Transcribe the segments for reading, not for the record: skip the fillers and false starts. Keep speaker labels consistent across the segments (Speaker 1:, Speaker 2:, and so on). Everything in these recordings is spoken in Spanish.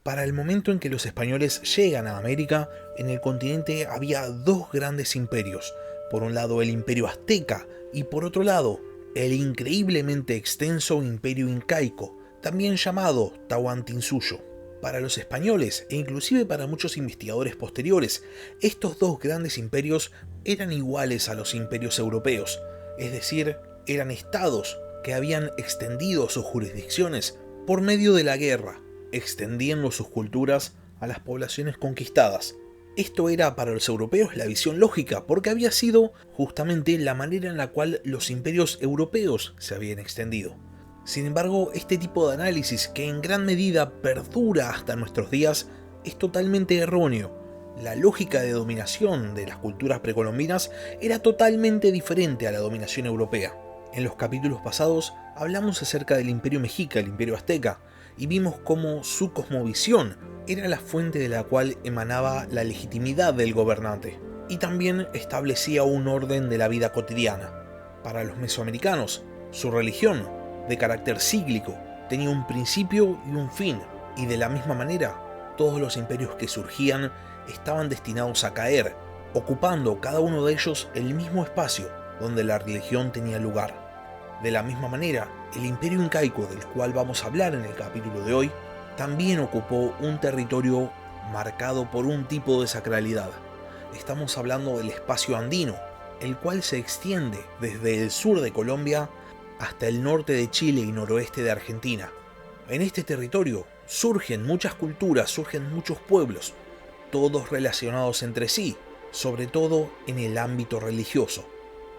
Speaker 1: Para el momento en que los españoles llegan a América, en el continente había dos grandes imperios. Por un lado el imperio azteca y por otro lado el increíblemente extenso imperio incaico, también llamado Tahuantinsuyo. Para los españoles e inclusive para muchos investigadores posteriores, estos dos grandes imperios eran iguales a los imperios europeos, es decir, eran estados que habían extendido sus jurisdicciones por medio de la guerra, extendiendo sus culturas a las poblaciones conquistadas. Esto era para los europeos la visión lógica, porque había sido justamente la manera en la cual los imperios europeos se habían extendido. Sin embargo, este tipo de análisis, que en gran medida perdura hasta nuestros días, es totalmente erróneo. La lógica de dominación de las culturas precolombinas era totalmente diferente a la dominación europea. En los capítulos pasados hablamos acerca del Imperio Mexica, el Imperio Azteca, y vimos cómo su cosmovisión era la fuente de la cual emanaba la legitimidad del gobernante, y también establecía un orden de la vida cotidiana. Para los mesoamericanos, su religión, de carácter cíclico, tenía un principio y un fin, y de la misma manera, todos los imperios que surgían estaban destinados a caer, ocupando cada uno de ellos el mismo espacio donde la religión tenía lugar. De la misma manera, el imperio incaico del cual vamos a hablar en el capítulo de hoy, también ocupó un territorio marcado por un tipo de sacralidad. Estamos hablando del espacio andino, el cual se extiende desde el sur de Colombia hasta el norte de Chile y noroeste de Argentina. En este territorio surgen muchas culturas, surgen muchos pueblos, todos relacionados entre sí, sobre todo en el ámbito religioso.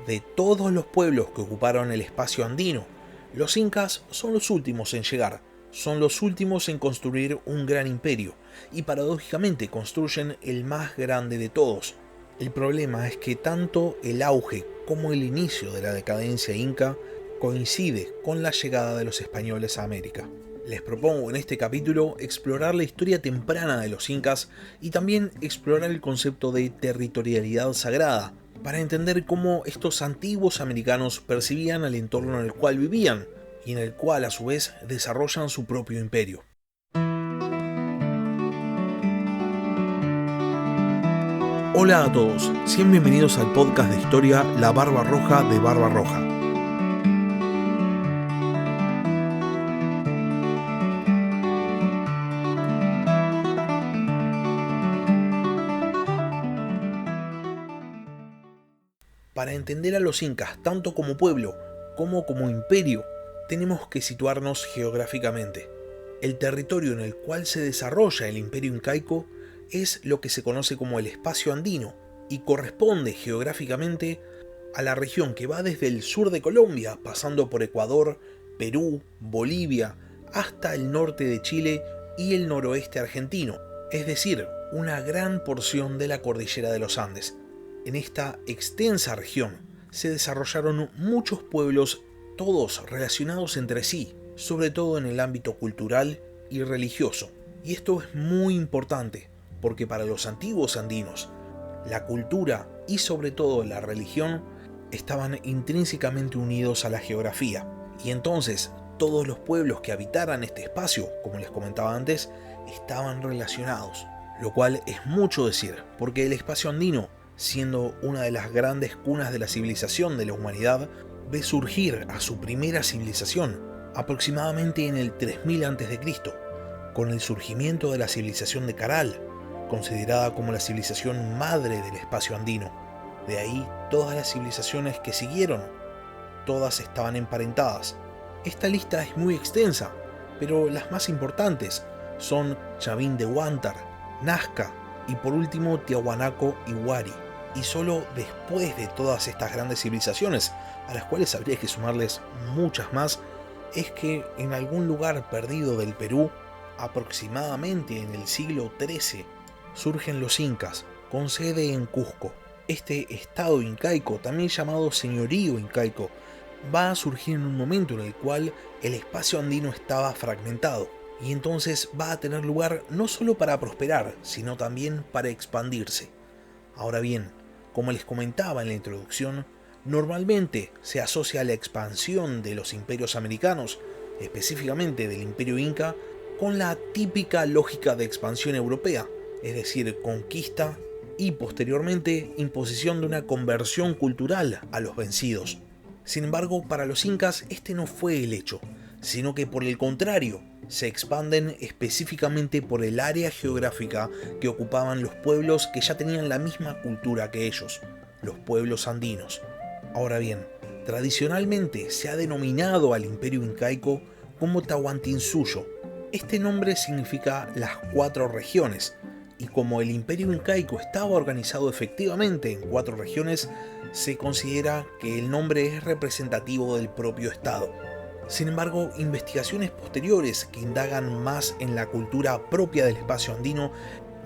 Speaker 1: De todos los pueblos que ocuparon el espacio andino, los incas son los últimos en llegar, son los últimos en construir un gran imperio, y paradójicamente construyen el más grande de todos. El problema es que tanto el auge como el inicio de la decadencia inca coincide con la llegada de los españoles a América. Les propongo en este capítulo explorar la historia temprana de los incas y también explorar el concepto de territorialidad sagrada, para entender cómo estos antiguos americanos percibían el entorno en el cual vivían y en el cual a su vez desarrollan su propio imperio. Hola a todos, sean bienvenidos al podcast de historia La Barba Roja de Barba Roja. Para entender a los incas tanto como pueblo como imperio, tenemos que situarnos geográficamente. El territorio en el cual se desarrolla el imperio incaico es lo que se conoce como el espacio andino y corresponde geográficamente a la región que va desde el sur de Colombia, pasando por Ecuador, Perú, Bolivia, hasta el norte de Chile y el noroeste argentino, es decir, una gran porción de la cordillera de los Andes. En esta extensa región se desarrollaron muchos pueblos, todos relacionados entre sí, sobre todo en el ámbito cultural y religioso. Y esto es muy importante, porque para los antiguos andinos, la cultura y sobre todo la religión estaban intrínsecamente unidos a la geografía. Y entonces, todos los pueblos que habitaran este espacio, como les comentaba antes, estaban relacionados. Lo cual es mucho decir, porque el espacio andino, siendo una de las grandes cunas de la civilización de la humanidad, ve surgir a su primera civilización aproximadamente en el 3000 a.C., con el surgimiento de la civilización de Caral, considerada como la civilización madre del espacio andino. De ahí todas las civilizaciones que siguieron, todas estaban emparentadas. Esta lista es muy extensa, pero las más importantes son Chavín de Huántar, Nazca y por último Tiahuanaco y Huari. Y solo después de todas estas grandes civilizaciones, a las cuales habría que sumarles muchas más, es que en algún lugar perdido del Perú, aproximadamente en el siglo XIII, surgen los incas, con sede en Cusco. Este estado incaico, también llamado señorío incaico, va a surgir en un momento en el cual el espacio andino estaba fragmentado, y entonces va a tener lugar no solo para prosperar, sino también para expandirse. Ahora bien, como les comentaba en la introducción, normalmente se asocia la expansión de los imperios americanos, específicamente del imperio inca, con la típica lógica de expansión europea, es decir, conquista y posteriormente imposición de una conversión cultural a los vencidos. Sin embargo, para los incas este no fue el hecho, sino que por el contrario, se expanden específicamente por el área geográfica que ocupaban los pueblos que ya tenían la misma cultura que ellos, los pueblos andinos. Ahora bien, tradicionalmente se ha denominado al imperio incaico como Tahuantinsuyo. Este nombre significa las 4 regiones, y como el imperio incaico estaba organizado efectivamente en 4 regiones, se considera que el nombre es representativo del propio estado. Sin embargo, investigaciones posteriores que indagan más en la cultura propia del espacio andino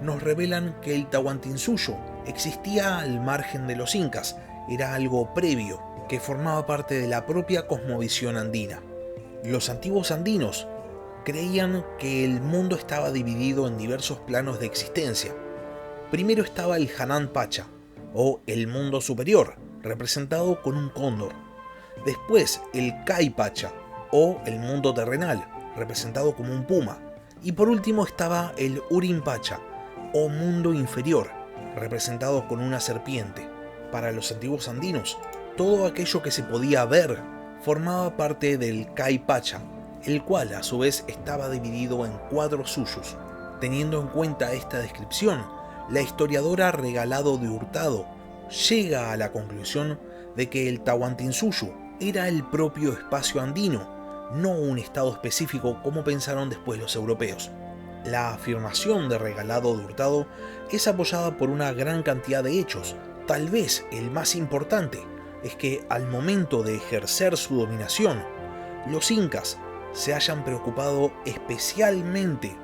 Speaker 1: nos revelan que el Tahuantinsuyo existía al margen de los incas, era algo previo, que formaba parte de la propia cosmovisión andina. Los antiguos andinos creían que el mundo estaba dividido en diversos planos de existencia. Primero estaba el Hanan Pacha, o el mundo superior, representado con un cóndor. Después el Kai Pacha, o el mundo terrenal, representado como un puma. Y por último estaba el Urim Pacha, o mundo inferior, representado con una serpiente. Para los antiguos andinos, todo aquello que se podía ver formaba parte del Kai Pacha, el cual a su vez estaba dividido en 4 suyos. Teniendo en cuenta esta descripción, la historiadora Regalado de Hurtado llega a la conclusión de que el Tahuantinsuyo era el propio espacio andino, no un estado específico como pensaron después los europeos. La afirmación de Regalado de Hurtado es apoyada por una gran cantidad de hechos. Tal vez el más importante es que al momento de ejercer su dominación, los incas se hayan preocupado especialmente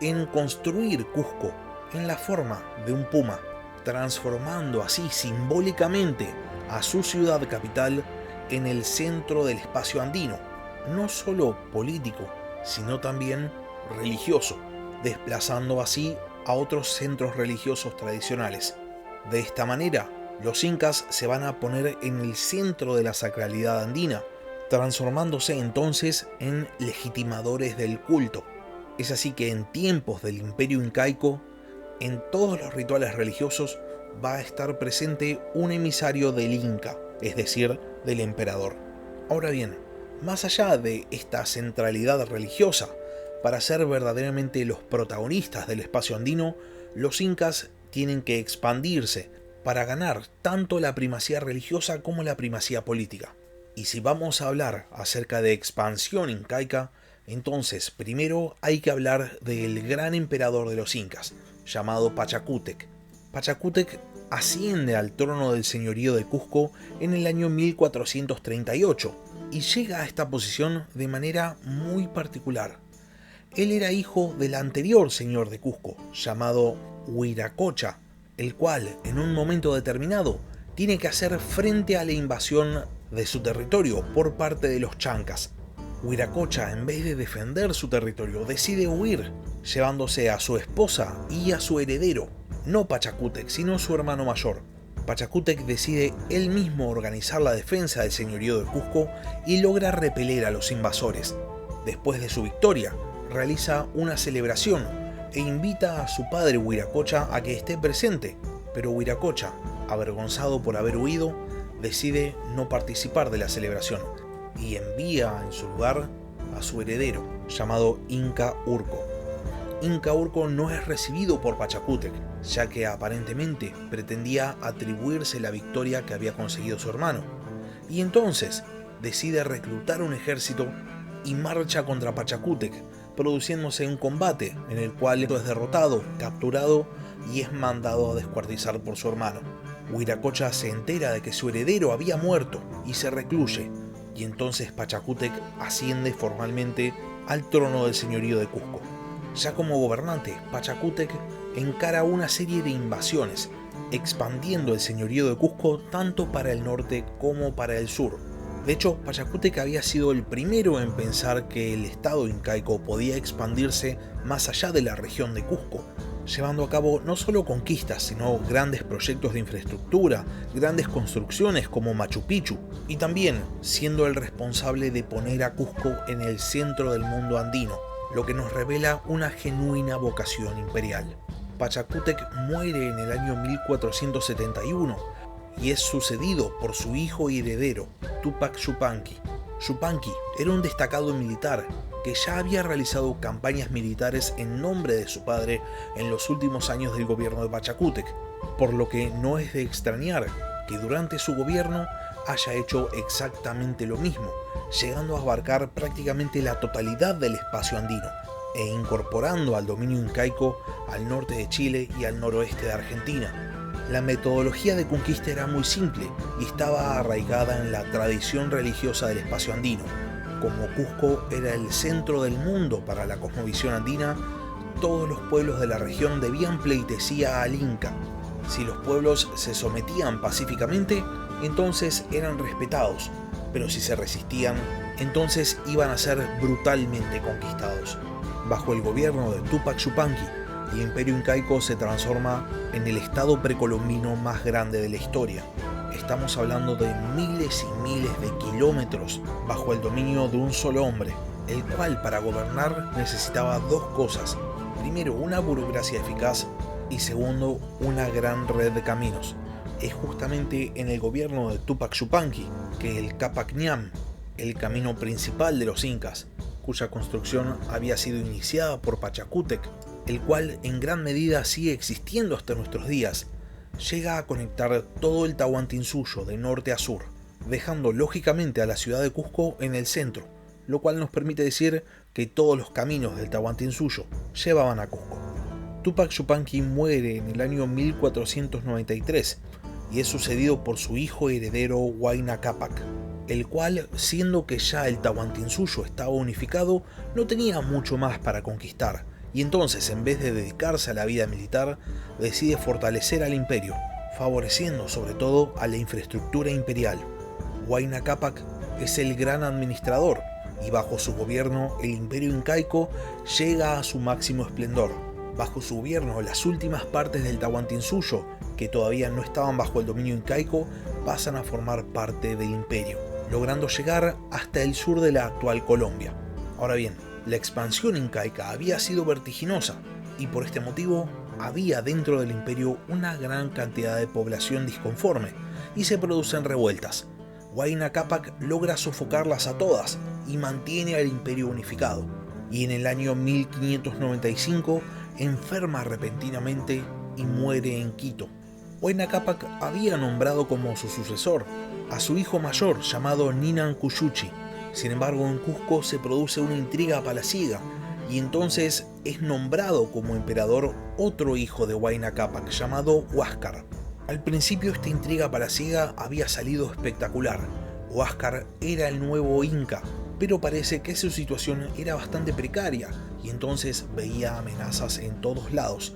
Speaker 1: en construir Cusco en la forma de un puma, transformando así simbólicamente a su ciudad capital en el centro del espacio andino, no solo político, sino también religioso, desplazando así a otros centros religiosos tradicionales. De esta manera, los incas se van a poner en el centro de la sacralidad andina, transformándose entonces en legitimadores del culto. Es así que en tiempos del imperio incaico, en todos los rituales religiosos va a estar presente un emisario del Inca, es decir, del emperador. Ahora bien, más allá de esta centralidad religiosa, para ser verdaderamente los protagonistas del espacio andino, los incas tienen que expandirse para ganar tanto la primacía religiosa como la primacía política. Y si vamos a hablar acerca de expansión incaica, entonces primero hay que hablar del gran emperador de los incas, llamado Pachacútec. Pachacútec asciende al trono del señorío de Cusco en el año 1438 y llega a esta posición de manera muy particular. Él era hijo del anterior señor de Cusco, llamado Huiracocha, el cual en un momento determinado tiene que hacer frente a la invasión de su territorio por parte de los chancas. Huiracocha, en vez de defender su territorio, decide huir, llevándose a su esposa y a su heredero, no Pachacútec, sino su hermano mayor. Pachacútec decide él mismo organizar la defensa del señorío de Cusco y logra repeler a los invasores. Después de su victoria, realiza una celebración e invita a su padre Huiracocha a que esté presente, pero Huiracocha, avergonzado por haber huido, decide no participar de la celebración y envía en su lugar a su heredero, llamado Inca Urco. Inca Urco no es recibido por Pachacútec, ya que aparentemente pretendía atribuirse la victoria que había conseguido su hermano, y entonces decide reclutar un ejército y marcha contra Pachacútec, produciéndose un combate en el cual es derrotado, capturado y es mandado a descuartizar por su hermano. Huiracocha se entera de que su heredero había muerto y se recluye, y entonces Pachacútec asciende formalmente al trono del señorío de Cusco. Ya como gobernante, Pachacútec encara una serie de invasiones, expandiendo el señorío de Cusco tanto para el norte como para el sur. De hecho, Pachacútec había sido el primero en pensar que el estado incaico podía expandirse más allá de la región de Cusco, llevando a cabo no solo conquistas, sino grandes proyectos de infraestructura, grandes construcciones como Machu Picchu, y también siendo el responsable de poner a Cusco en el centro del mundo andino, lo que nos revela una genuina vocación imperial. Pachacútec muere en el año 1471 y es sucedido por su hijo y heredero, Túpac Yupanqui. Yupanqui era un destacado militar que ya había realizado campañas militares en nombre de su padre en los últimos años del gobierno de Pachacútec, por lo que no es de extrañar que durante su gobierno haya hecho exactamente lo mismo, llegando a abarcar prácticamente la totalidad del espacio andino e incorporando al dominio incaico al norte de Chile y al noroeste de Argentina. La metodología de conquista era muy simple y estaba arraigada en la tradición religiosa del espacio andino. Como Cusco era el centro del mundo para la cosmovisión andina, todos los pueblos de la región debían pleitesía al Inca. Si los pueblos se sometían pacíficamente, entonces eran respetados, pero si se resistían, entonces iban a ser brutalmente conquistados. Bajo el gobierno de Túpac Yupanqui, el imperio incaico se transforma en el estado precolombino más grande de la historia. Estamos hablando de miles y miles de kilómetros bajo el dominio de un solo hombre, el cual para gobernar necesitaba dos cosas. Primero, una burocracia eficaz y segundo, una gran red de caminos. Es justamente en el gobierno de Túpac Yupanqui que el Capac Ñam, el camino principal de los incas, cuya construcción había sido iniciada por Pachacútec, el cual en gran medida sigue existiendo hasta nuestros días, llega a conectar todo el Tahuantinsuyo de norte a sur, dejando lógicamente a la ciudad de Cusco en el centro, lo cual nos permite decir que todos los caminos del Tahuantinsuyo llevaban a Cusco. Túpac Yupanqui muere en el año 1493 y es sucedido por su hijo heredero Huayna Cápac, el cual, siendo que ya el Tahuantinsuyo estaba unificado, no tenía mucho más para conquistar, y entonces en vez de dedicarse a la vida militar, decide fortalecer al imperio, favoreciendo sobre todo a la infraestructura imperial. Huayna Cápac es el gran administrador, y bajo su gobierno el imperio incaico llega a su máximo esplendor. Bajo su gobierno las últimas partes del Tahuantinsuyo, que todavía no estaban bajo el dominio incaico, pasan a formar parte del imperio, logrando llegar hasta el sur de la actual Colombia. Ahora bien, la expansión incaica había sido vertiginosa y por este motivo había dentro del imperio una gran cantidad de población disconforme y se producen revueltas. Huayna Cápac logra sofocarlas a todas y mantiene al imperio unificado, y en el año 1595 enferma repentinamente y muere en Quito. Huayna Cápac había nombrado como su sucesor a su hijo mayor llamado Ninan Cuyuchi. Sin embargo, en Cusco se produce una intriga palaciega y entonces es nombrado como emperador otro hijo de Huayna Cápac llamado Huáscar. Al principio esta intriga palaciega había salido espectacular. Huáscar era el nuevo inca, pero parece que su situación era bastante precaria y entonces veía amenazas en todos lados.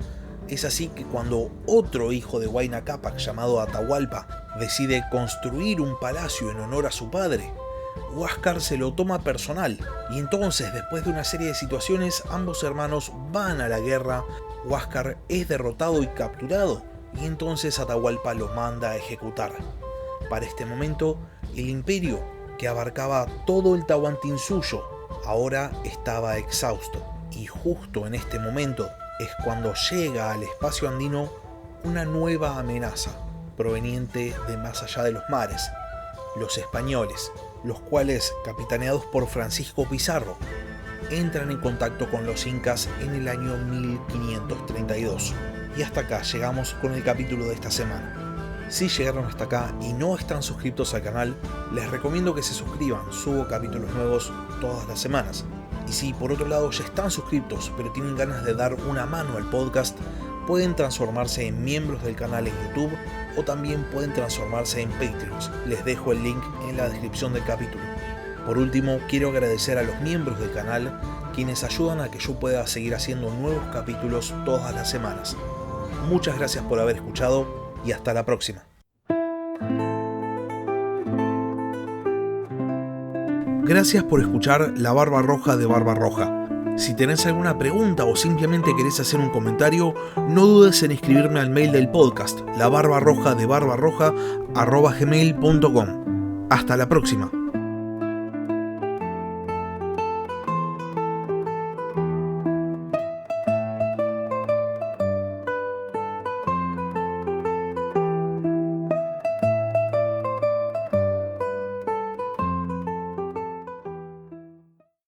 Speaker 1: Es así que cuando otro hijo de Huayna Cápac llamado Atahualpa decide construir un palacio en honor a su padre, Huáscar se lo toma personal y entonces después de una serie de situaciones ambos hermanos van a la guerra. Huáscar es derrotado y capturado y entonces Atahualpa lo manda a ejecutar. Para este momento el imperio, que abarcaba todo el Tahuantinsuyo, ahora estaba exhausto y justo en este momento es cuando llega al espacio andino una nueva amenaza proveniente de más allá de los mares, los españoles, los cuales, capitaneados por Francisco Pizarro, entran en contacto con los incas en el año 1532. Y hasta acá llegamos con el capítulo de esta semana. Si llegaron hasta acá y no están suscritos al canal, les recomiendo que se suscriban, subo capítulos nuevos todas las semanas. Y si por otro lado ya están suscritos pero tienen ganas de dar una mano al podcast, pueden transformarse en miembros del canal en YouTube o también pueden transformarse en Patreons. Les dejo el link en la descripción del capítulo. Por último, quiero agradecer a los miembros del canal, quienes ayudan a que yo pueda seguir haciendo nuevos capítulos todas las semanas. Muchas gracias por haber escuchado y hasta la próxima. Gracias por escuchar La Barba Roja de Barba Roja. Si tenés alguna pregunta o simplemente querés hacer un comentario, no dudes en escribirme al mail del podcast, labarbarrojadebarbarroja@gmail.com. Hasta la próxima.